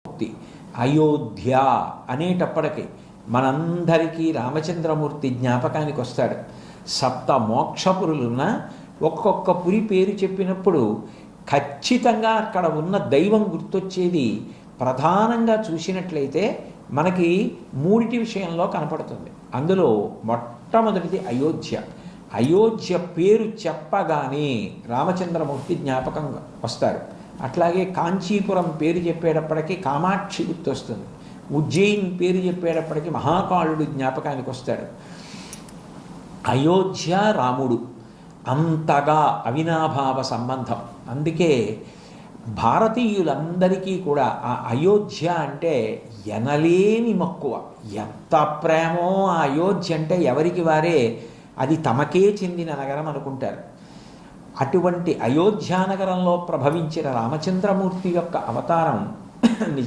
మూర్తి అయోధ్య అనేటప్పటికి మనందరికీ రామచంద్రమూర్తి జ్ఞాపకానికి వస్తాడు. సప్త మోక్షపురులున్న ఒక్కొక్క పురి పేరు చెప్పినప్పుడు ఖచ్చితంగా అక్కడ ఉన్న దైవం గుర్తొచ్చేది ప్రధానంగా చూసినట్లయితే మనకి మూడిటి విషయంలో కనపడుతుంది. అందులో మొట్టమొదటిది అయోధ్య. అయోధ్య పేరు చెప్పగానే రామచంద్రమూర్తి జ్ఞాపకం వస్తారు. అట్లాగే కాంచీపురం పేరు చెప్పేటప్పటికీ కామాక్షి గుర్తొస్తుంది. ఉజ్జయిన్ పేరు చెప్పేటప్పటికీ మహాకాళుడు జ్ఞాపకానికి వస్తాడు. అయోధ్య రాముడు అంతగా అవినాభావ సంబంధం. అందుకే భారతీయులందరికీ కూడా ఆ అయోధ్య అంటే ఎనలేని మక్కువ. ఎంత ప్రేమో ఆ అయోధ్య అంటే ఎవరికి వారే అది తమకే చెందిన నగరం అనుకుంటారు. అటువంటి అయోధ్యానగరంలో ప్రభవించిన రామచంద్రమూర్తి యొక్క అవతారం నిజానికి